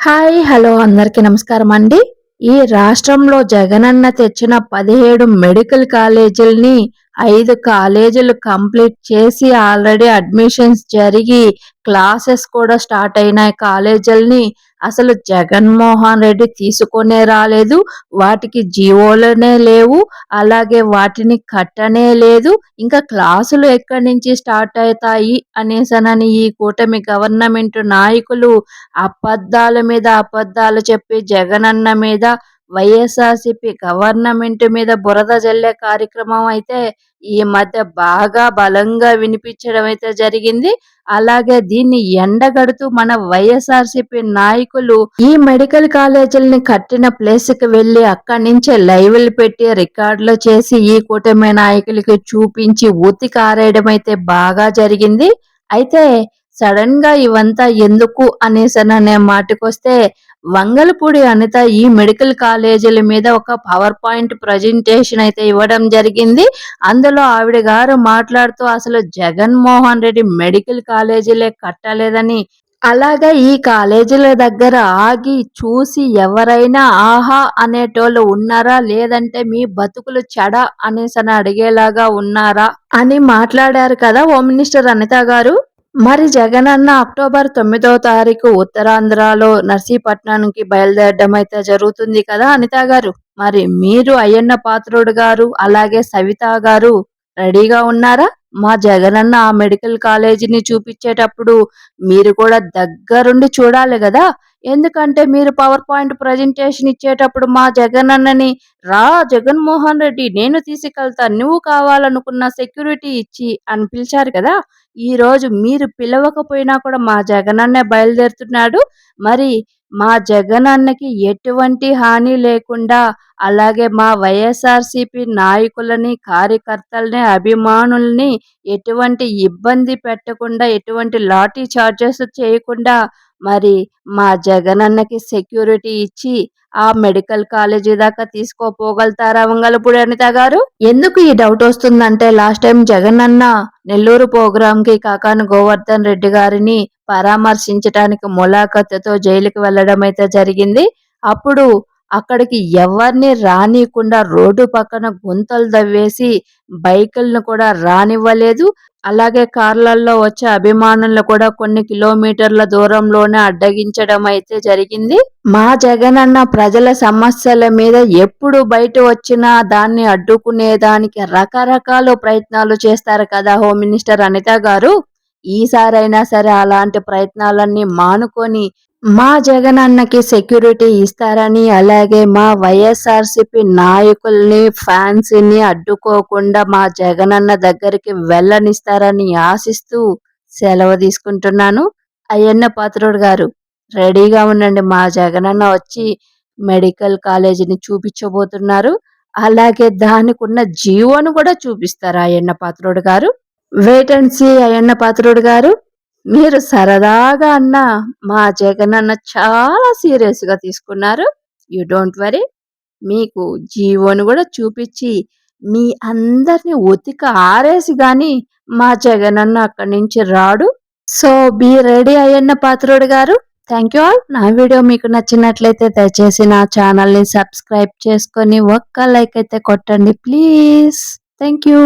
Hi! Hello! అందరికీ నమస్కారం అండి. ఈ రాష్ట్రంలో జగనన్న తెచ్చిన 17 మెడికల్ కాలేజీలని 5 కాలేజీలు కంప్లీట్ చేసి ఆల్రెడీ అడ్మిషన్స్ జరిగి క్లాసెస్ కూడా స్టార్ట్ అయినాయి కాలేజీలని. అసలు జగన్మోహన్ రెడ్డి తీసుకొనే రాలేదు. వాటికి జీవోలనే లేవు. అలాగే వాటిని కట్టనే లేదు. ఇంకా క్లాసులు ఎక్కడి నుంచి స్టార్ట్ అవుతాయి అనేసనని ఈ కూటమి గవర్నమెంట్ నాయకులు అబద్ధాల మీద అబద్ధాలు చెప్పి జగనన్న మీద వైఎస్ఆర్‌సీపీ గవర్నమెంట్ మీద బురద జల్లే కార్యక్రమం అయితే ఈ మధ్య బాగా బలంగా వినిపించడం అయితే జరిగింది. అలాగే దీన్ని ఎండగడుతూ మన వైఎస్ఆర్‌సీపీ నాయకులు ఈ మెడికల్ కాలేజీలని కట్టిన ప్లేస్‌కి వెళ్లి అక్కడి నుంచే లైవ్‌లు పెట్టి రికార్డులు చేసి ఈ కూటమి నాయకులకి చూపించి ఉతికారేయడం అయితే బాగా జరిగింది. అయితే సడన్ గా ఇవంతా ఎందుకు అనేసననే మాటకొస్తే వంగలపూడి అనిత ఈ మెడికల్ కాలేజీల మీద ఒక పవర్ పాయింట్ ప్రజెంటేషన్ అయితే ఇవ్వడం జరిగింది. అందులో ఆవిడ గారు మాట్లాడుతూ అసలు జగన్మోహన్ రెడ్డి మెడికల్ కాలేజీలే కట్టలేదని, అలాగే ఈ కాలేజీల దగ్గర ఆగి చూసి ఎవరైనా ఆహా అనేటోళ్ళు ఉన్నారా, లేదంటే మీ బతుకులు చెడ అనేసని అడిగేలాగా ఉన్నారా అని మాట్లాడారు కదా హోమ్ మినిస్టర్ అనిత గారు. మరి జగనన్న అక్టోబర్ 9వ తారీఖు ఉత్తరాంధ్రలో నర్సీపట్నానికి బయలుదేరడం అయితే జరుగుతుంది కదా అనిత గారు. మరి మీరు అయ్యన్న పాత్రుడు గారు అలాగే సవిత గారు రెడీగా ఉన్నారా? మా జగనన్న ఆ మెడికల్ కాలేజీని చూపించేటప్పుడు మీరు కూడా దగ్గరుండి చూడాలి కదా. ఎందుకంటే మీరు పవర్ పాయింట్ ప్రజెంటేషన్ ఇచ్చేటప్పుడు మా జగనన్నని రా జగన్మోహన్ రెడ్డి నేను తీసుకెళ్తా, నువ్వు కావాలనుకున్న సెక్యూరిటీ ఇచ్చి అని పిలిచారు కదా. ఈ రోజు మీరు పిలవకపోయినా కూడా మా జగనన్నే బయలుదేరుతున్నాడు. మరి మా జగనన్నకి ఎటువంటి హాని లేకుండా, అలాగే మా వైఎస్ఆర్‌సీపీ నాయకులని, కార్యకర్తల్ని, అభిమానుల్ని ఎటువంటి ఇబ్బంది పెట్టకుండా, ఎటువంటి లాఠీ చార్జెస్ చేయకుండా మరి మా జగనన్నకి సెక్యూరిటీ ఇచ్చి ఆ మెడికల్ కాలేజీ దాకా తీసుకోపోగలుగుతారా వంగలపూడి అనిత గారు? ఎందుకు ఈ డౌట్ వస్తుందంటే last time Jagananna Nellore program కి కాకాని గోవర్ధన్ రెడ్డి గారిని పరామర్శించడానికి ములాఖతుతో జైలుకి వెళ్లడం అయితే జరిగింది. అప్పుడు అక్కడికి ఎవరిని రానియకుండా రోడ్డు పక్కన గుంతలు దవ్వేసి బైకులను కూడా రానివ్వలేదు. అలాగే కార్లలో వచ్చే అభిమానులను కూడా కొన్ని కిలోమీటర్ల దూరంలోనే అడ్డగించడం అయితే జరిగింది. మా జగనన్న ప్రజల సమస్యల మీద ఎప్పుడు బయట వచ్చినా దాన్ని అడ్డుకునేదానికి రకరకాల ప్రయత్నాలు చేస్తారు కదా హోమ్ మినిస్టర్ అనిత గారు. ఈసారైనా సరే అలాంటి ప్రయత్నాలన్నీ మానుకొని మా జగనన్నకి సెక్యూరిటీ ఇస్తారని, అలాగే మా వైఎస్ఆర్‌సీపీ నాయకుల్ని, ఫ్యాన్స్‌ని అడ్డుకోకుండా మా జగనన్న దగ్గరికి వెళ్ళనిస్తారని ఆశిస్తూ సెలవు తీసుకుంటున్నాను. అయ్యన్న పాత్రుడు గారు రెడీగా ఉండండి. మా జగనన్న వచ్చి మెడికల్ కాలేజీని చూపించబోతున్నారు. అలాగే దానికున్న జీవోను కూడా చూపిస్తారు అయ్యన్న పాత్రుడు గారు. Wait and see Ayyanna Patrudu గారు. మీరు సరదాగా అన్న మా జగనన్న చాలా సీరియస్‌గా తీసుకున్నారు. You don't worry. మీకు జీవోను కూడా చూపించి మీ అందరిని ఉతికి ఆరేసి గాని మా జగనన్న అక్కడి నుంచి రాడు. So be ready Ayyanna Patrudu గారు. Thank you all. నా వీడియో మీకు నచ్చినట్లయితే దయచేసి నా ఛానల్ని సబ్స్క్రైబ్ చేసుకొని ఒక్క లైక్ అయితే కొట్టండి ప్లీజ్. Thank you.